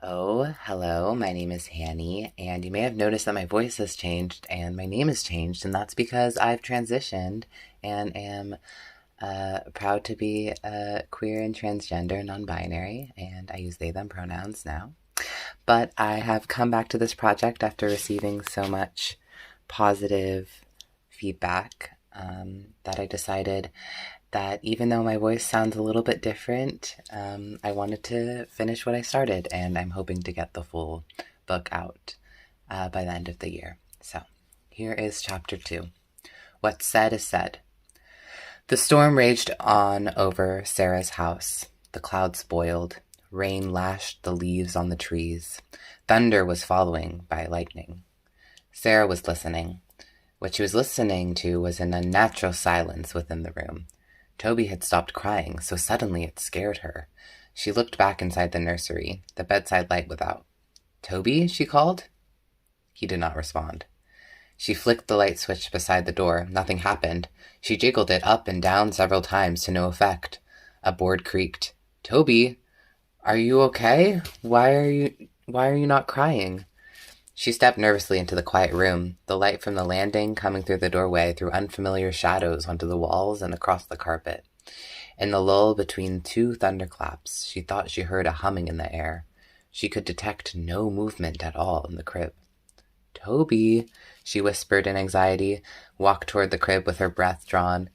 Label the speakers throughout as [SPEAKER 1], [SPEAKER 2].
[SPEAKER 1] Oh, hello, my name is Hanny, and you may have noticed that my voice has changed and my name has changed, and that's because I've transitioned and am proud to be queer and transgender, non-binary, and I use they, them pronouns now. But I have come back to this project after receiving so much positive feedback that I decided that even though my voice sounds a little bit different, I wanted to finish what I started, and I'm hoping to get the full book out by the end of the year. So here is chapter 2. What's said is said. The storm raged on over Sarah's house. The clouds boiled. Rain lashed the leaves on the trees. Thunder was following by lightning. Sarah was listening. What she was listening to was an unnatural silence within the room. Toby had stopped crying, so suddenly it scared her. She looked back inside the nursery. The bedside light was out. "Toby?" she called. He did not respond. She flicked the light switch beside the door. Nothing happened. She jiggled it up and down several times to no effect. A board creaked. "Toby, are you okay? Why are you not crying?" She stepped nervously into the quiet room, the light from the landing coming through the doorway threw unfamiliar shadows onto the walls and across the carpet. In the lull between two thunderclaps, she thought she heard a humming in the air. She could detect no movement at all in the crib. "Toby," she whispered in anxiety, walked toward the crib with her breath drawn.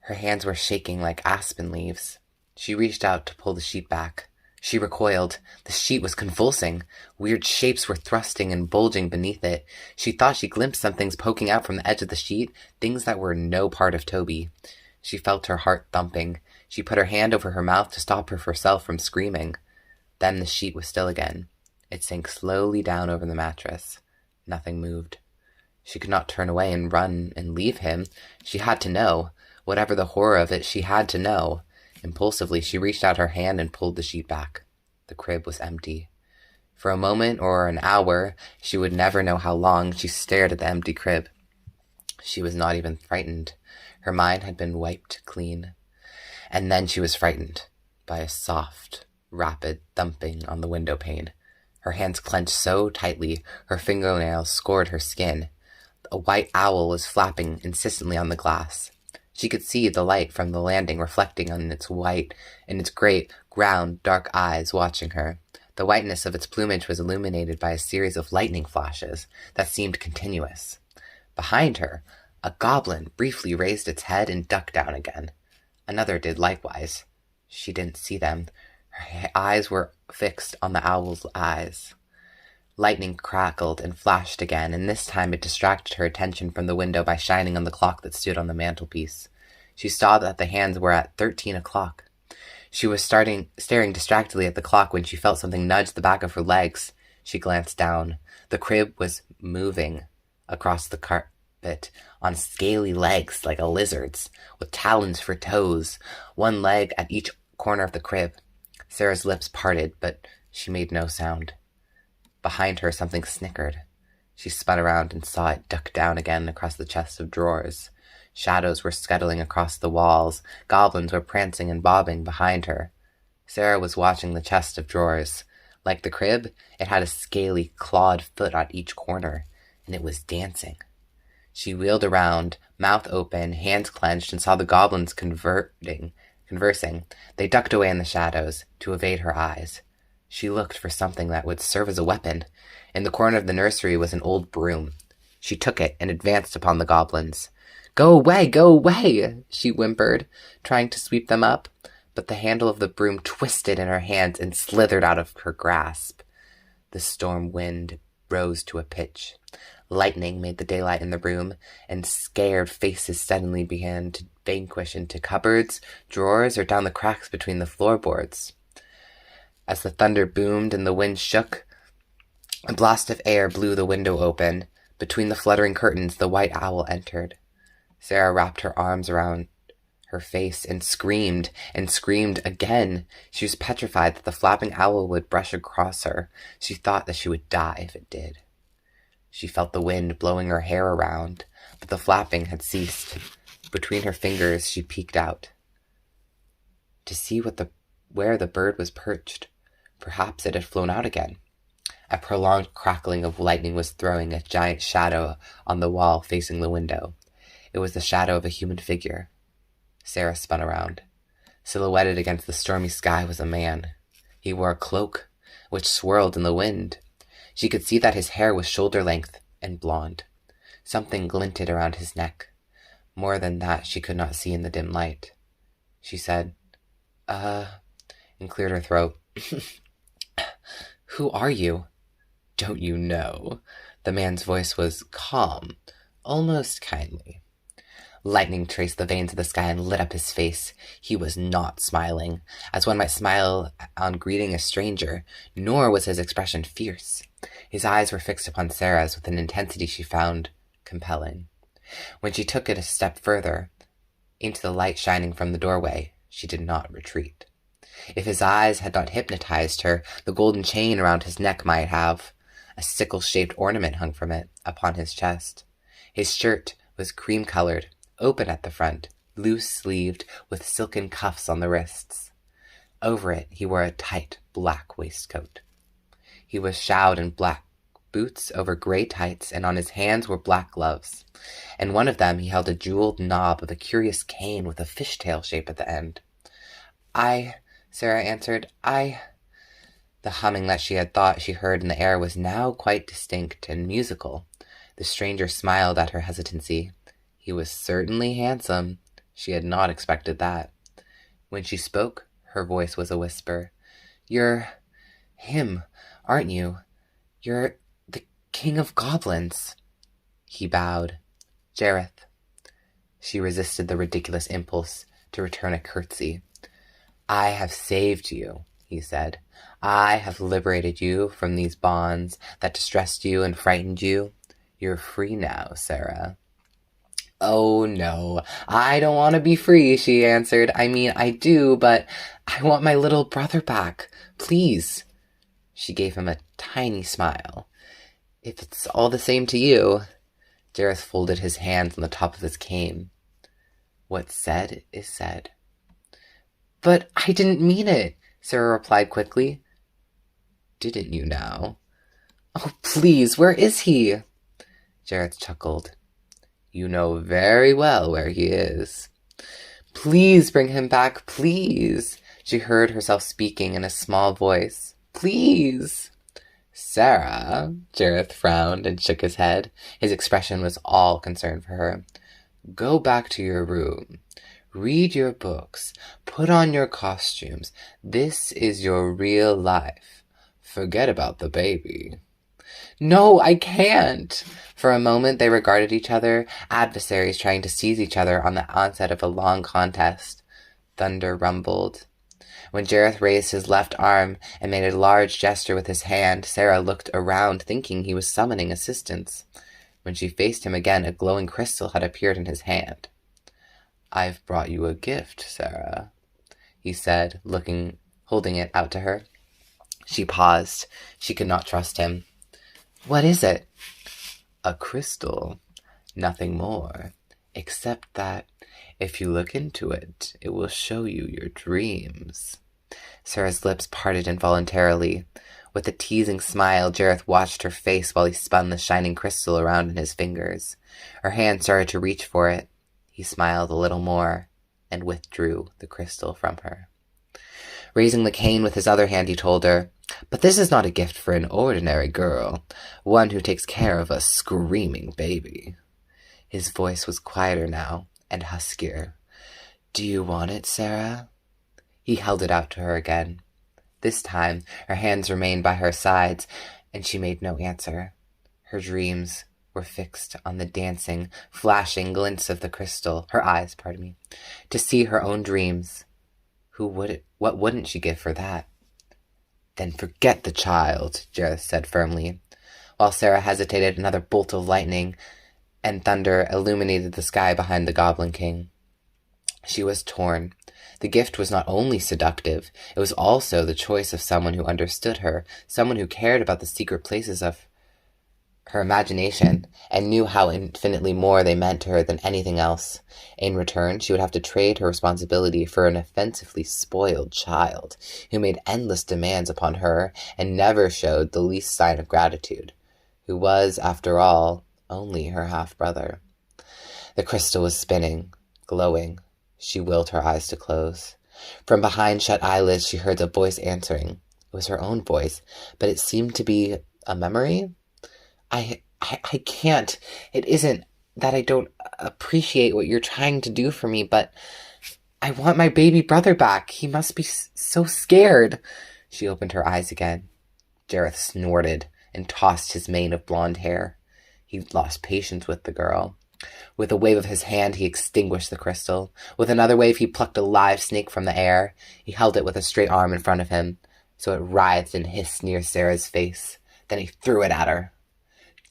[SPEAKER 1] Her hands were shaking like aspen leaves. She reached out to pull the sheet back. She recoiled. The sheet was convulsing. Weird shapes were thrusting and bulging beneath it. She thought she glimpsed some things poking out from the edge of the sheet, things that were no part of Toby. She felt her heart thumping. She put her hand over her mouth to stop herself from screaming. Then the sheet was still again. It sank slowly down over the mattress. Nothing moved. She could not turn away and run and leave him. She had to know. Whatever the horror of it, she had to know. Impulsively, she reached out her hand and pulled the sheet back. The crib was empty. For a moment or an hour, she would never know how long, she stared at the empty crib. She was not even frightened. Her mind had been wiped clean. And then she was frightened by a soft, rapid thumping on the window pane. Her hands clenched so tightly, her fingernails scored her skin. A white owl was flapping insistently on the glass. She could see the light from the landing reflecting on its great, round, dark eyes watching her. The whiteness of its plumage was illuminated by a series of lightning flashes that seemed continuous. Behind her, a goblin briefly raised its head and ducked down again. Another did likewise. She didn't see them. Her eyes were fixed on the owl's eyes. Lightning crackled and flashed again, and this time it distracted her attention from the window by shining on the clock that stood on the mantelpiece. She saw that the hands were at 13 o'clock. She was staring distractedly at the clock when she felt something nudge the back of her legs. She glanced down. The crib was moving across the carpet on scaly legs like a lizard's, with talons for toes, one leg at each corner of the crib. Sarah's lips parted, but she made no sound. Behind her, something snickered. She spun around and saw it duck down again across the chest of drawers. Shadows were scuttling across the walls. Goblins were prancing and bobbing behind her. Sarah was watching the chest of drawers. Like the crib, it had a scaly, clawed foot at each corner, and it was dancing. She wheeled around, mouth open, hands clenched, and saw the goblins conversing. They ducked away in the shadows to evade her eyes. She looked for something that would serve as a weapon. In the corner of the nursery was an old broom. She took it and advanced upon the goblins. Go away, she whimpered, trying to sweep them up, but the handle of the broom twisted in her hands and slithered out of her grasp. The storm wind rose to a pitch. Lightning made the daylight in the room, and scared faces suddenly began to vanquish into cupboards, drawers, or down the cracks between the floorboards. As the thunder boomed and the wind shook, a blast of air blew the window open. Between the fluttering curtains, the white owl entered. Sarah wrapped her arms around her face and screamed again. She was petrified that the flapping owl would brush across her. She thought that she would die if it did. She felt the wind blowing her hair around, but the flapping had ceased. Between her fingers, she peeked out to see where the bird was perched. Perhaps it had flown out again. A prolonged crackling of lightning was throwing a giant shadow on the wall facing the window. It was the shadow of a human figure. Sarah spun around. Silhouetted against the stormy sky was a man. He wore a cloak, which swirled in the wind. She could see that his hair was shoulder-length and blonde. Something glinted around his neck. More than that she could not see in the dim light. She said, and cleared her throat. Who are you? Don't you know? The man's voice was calm, almost kindly. Lightning traced the veins of the sky and lit up his face. He was not smiling, as one might smile on greeting a stranger, nor was his expression fierce. His eyes were fixed upon Sarah's with an intensity she found compelling. When she took it a step further, into the light shining from the doorway, she did not retreat. If his eyes had not hypnotized her, the golden chain around his neck might have. A sickle-shaped ornament hung from it, upon his chest. His shirt was cream-colored, open at the front, loose-sleeved, with silken cuffs on the wrists. Over it he wore a tight black waistcoat. He was shod in black boots over gray tights, and on his hands were black gloves. In one of them he held a jeweled knob of a curious cane with a fishtail shape at the end. Sarah answered, The humming that she had thought she heard in the air was now quite distinct and musical. The stranger smiled at her hesitancy. He was certainly handsome. She had not expected that. When she spoke, her voice was a whisper. You're him, aren't you? You're the king of goblins. He bowed. Jareth. She resisted the ridiculous impulse to return a curtsy. I have saved you, he said. I have liberated you from these bonds that distressed you and frightened you. You're free now, Sarah. Oh, no, I don't want to be free, she answered. I mean, I do, but I want my little brother back. Please. She gave him a tiny smile. If it's all the same to you. Jareth folded his hands on the top of his cane. What's said is said. But I didn't mean it, Sarah replied quickly. Didn't you now? Oh, please, where is he? Jareth chuckled. You know very well where he is. Please bring him back, please. She heard herself speaking in a small voice. Please. Sarah, Jareth frowned and shook his head. His expression was all concern for her. Go back to your room. Read your books. Put on your costumes. This is your real life. Forget about the baby. No, I can't. For a moment they regarded each other, adversaries trying to seize each other on the onset of a long contest. Thunder rumbled. When Jareth raised his left arm and made a large gesture with his hand, Sarah looked around, thinking he was summoning assistance. When she faced him again, a glowing crystal had appeared in his hand. I've brought you a gift, Sarah, he said, holding it out to her. She paused. She could not trust him. What is it? A crystal. Nothing more. Except that, if you look into it, it will show you your dreams. Sarah's lips parted involuntarily. With a teasing smile, Jareth watched her face while he spun the shining crystal around in his fingers. Her hand started to reach for it. He smiled a little more and withdrew the crystal from her. Raising the cane with his other hand, he told her, But this is not a gift for an ordinary girl, one who takes care of a screaming baby. His voice was quieter now and huskier. Do you want it, Sarah? He held it out to her again. This time her hands remained by her sides, and she made no answer. Her dreams were fixed on the dancing, flashing glints of the crystal, to see her own dreams. What wouldn't she give for that? Then forget the child, Jareth said firmly. While Sarah hesitated, another bolt of lightning and thunder illuminated the sky behind the Goblin King. She was torn. The gift was not only seductive, it was also the choice of someone who understood her, someone who cared about the secret places of her imagination and knew how infinitely more they meant to her than anything else. In return, she would have to trade her responsibility for an offensively spoiled child who made endless demands upon her and never showed the least sign of gratitude, who was, after all, only her half-brother. The crystal was spinning, glowing. She willed her eyes to close. From behind shut eyelids she heard the voice answering. It was her own voice, but it seemed to be a memory. I can't. It isn't that I don't appreciate what you're trying to do for me, but I want my baby brother back. He must be so scared. She opened her eyes again. Jareth snorted and tossed his mane of blonde hair. He lost patience with the girl. With a wave of his hand, he extinguished the crystal. With another wave, he plucked a live snake from the air. He held it with a straight arm in front of him, so it writhed and hissed near Sarah's face. Then he threw it at her.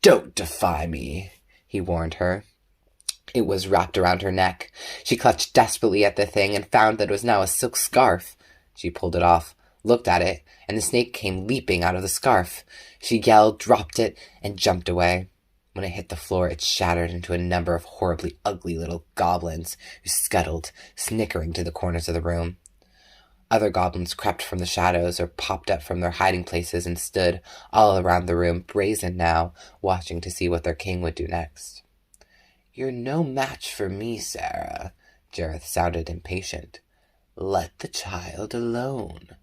[SPEAKER 1] "Don't defy me," he warned her. It was wrapped around her neck. She clutched desperately at the thing and found that it was now a silk scarf. She pulled it off, looked at it, and the snake came leaping out of the scarf. She yelled, dropped it, and jumped away. When it hit the floor, it shattered into a number of horribly ugly little goblins who scuttled, snickering, to the corners of the room. Other goblins crept from the shadows or popped up from their hiding places and stood all around the room, brazen now, watching to see what their king would do next. "You're no match for me, Sarah," Jareth sounded impatient. "Let the child alone.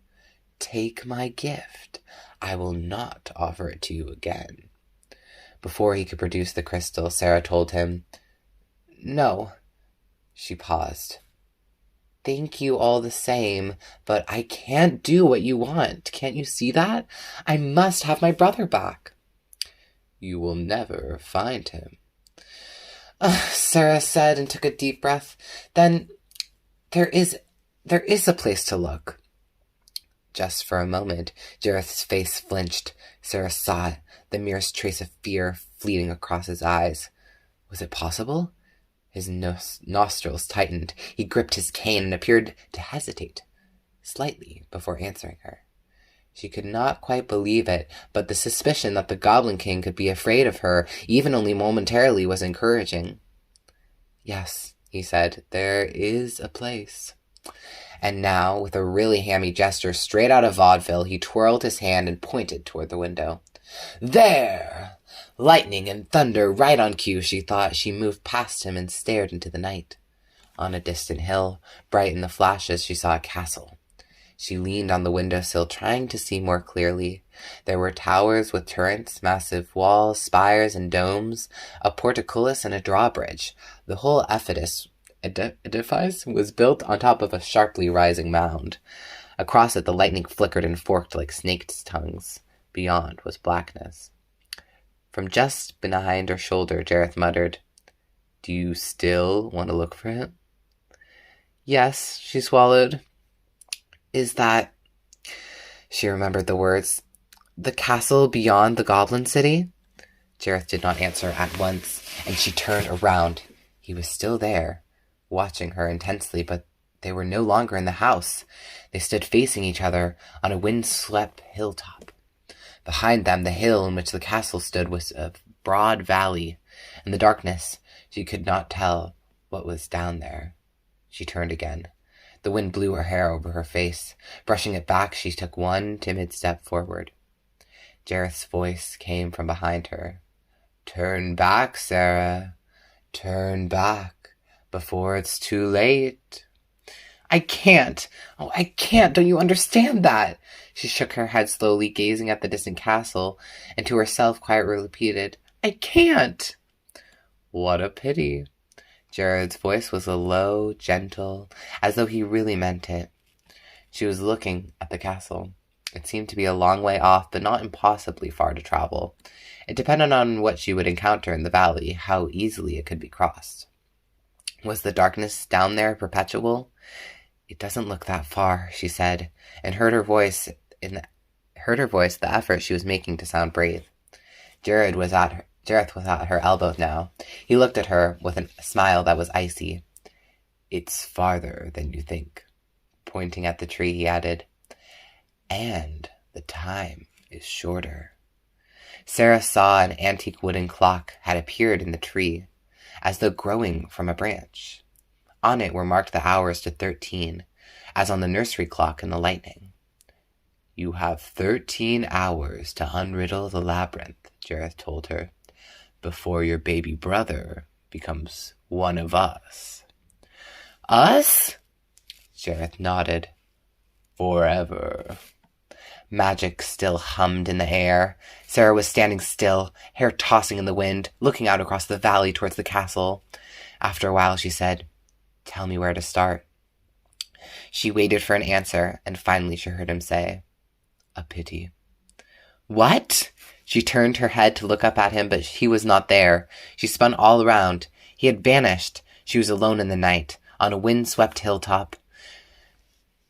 [SPEAKER 1] Take my gift. I will not offer it to you again." Before he could produce the crystal, Sarah told him, "No." She paused. "Thank you all the same, but I can't do what you want. Can't you see that? I must have my brother back." "You will never find him," Sarah said and took a deep breath. "Then there is a place to look." Just for a moment, Jareth's face flinched. Sarah saw it, the merest trace of fear fleeting across his eyes. Was it possible? His nostrils tightened. He gripped his cane and appeared to hesitate slightly before answering her. She could not quite believe it, but the suspicion that the Goblin King could be afraid of her, even only momentarily, was encouraging. "Yes," he said, "there is a place." And now, with a really hammy gesture straight out of vaudeville, he twirled his hand and pointed toward the window. "There! Lightning and thunder right on cue," she thought. She moved past him and stared into the night. On a distant hill, bright in the flashes, she saw a castle. She leaned on the windowsill, trying to see more clearly. There were towers with turrets, massive walls, spires, and domes, a portcullis and a drawbridge. The whole edifice was built on top of a sharply rising mound. Across it, the lightning flickered and forked like snakes' tongues. Beyond was blackness. From just behind her shoulder, Jareth muttered, "Do you still want to look for him?" "Yes," she swallowed. "Is that..." She remembered the words. "The castle beyond the Goblin City?" Jareth did not answer at once, and she turned around. He was still there, watching her intensely, but they were no longer in the house. They stood facing each other on a wind-swept hilltop. Behind them, the hill in which the castle stood was a broad valley. In the darkness, she could not tell what was down there. She turned again. The wind blew her hair over her face. Brushing it back, she took one timid step forward. Jareth's voice came from behind her. "Turn back, Sarah. Turn back, before it's too late." "I can't. Oh, I can't. Don't you understand that?" She shook her head slowly, gazing at the distant castle, and to herself quietly repeated, "I can't." "What a pity." Jared's voice was low, gentle, as though he really meant it. She was looking at the castle. It seemed to be a long way off, but not impossibly far to travel. It depended on what she would encounter in the valley, how easily it could be crossed. Was the darkness down there perpetual? "It doesn't look that far," she said, and heard her voice, the effort she was making to sound brave. Jareth was at her elbow now. He looked at her with a smile that was icy. "It's farther than you think." Pointing at the tree, he added, "And the time is shorter." Sarah saw an antique wooden clock had appeared in the tree, as though growing from a branch. On it were marked the hours to 13, as on the nursery clock in the lightning. "You have 13 hours to unriddle the labyrinth," Jareth told her, "before your baby brother becomes one of us." "Us?" Jareth nodded. "Forever." Magic still hummed in the air. Sarah was standing still, hair tossing in the wind, looking out across the valley towards the castle. After a while she said, "Tell me where to start." She waited for an answer, and finally she heard him say, "A pity." "What?" She turned her head to look up at him, but he was not there. She spun all around. He had vanished. She was alone in the night, on a wind-swept hilltop.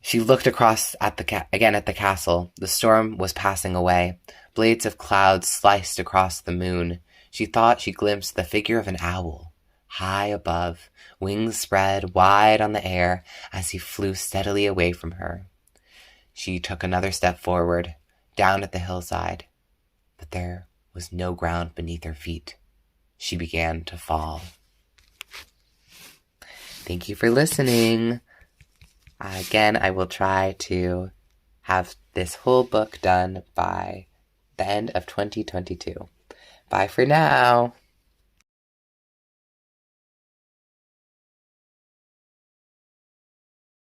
[SPEAKER 1] She looked across again at the castle. The storm was passing away. Blades of cloud sliced across the moon. She thought she glimpsed the figure of an owl, high above, wings spread wide on the air as he flew steadily away from her. She took another step forward, down at the hillside, but there was no ground beneath her feet. She began to fall. Thank you for listening. Again, I will try to have this whole book done by the end of 2022. Bye for now.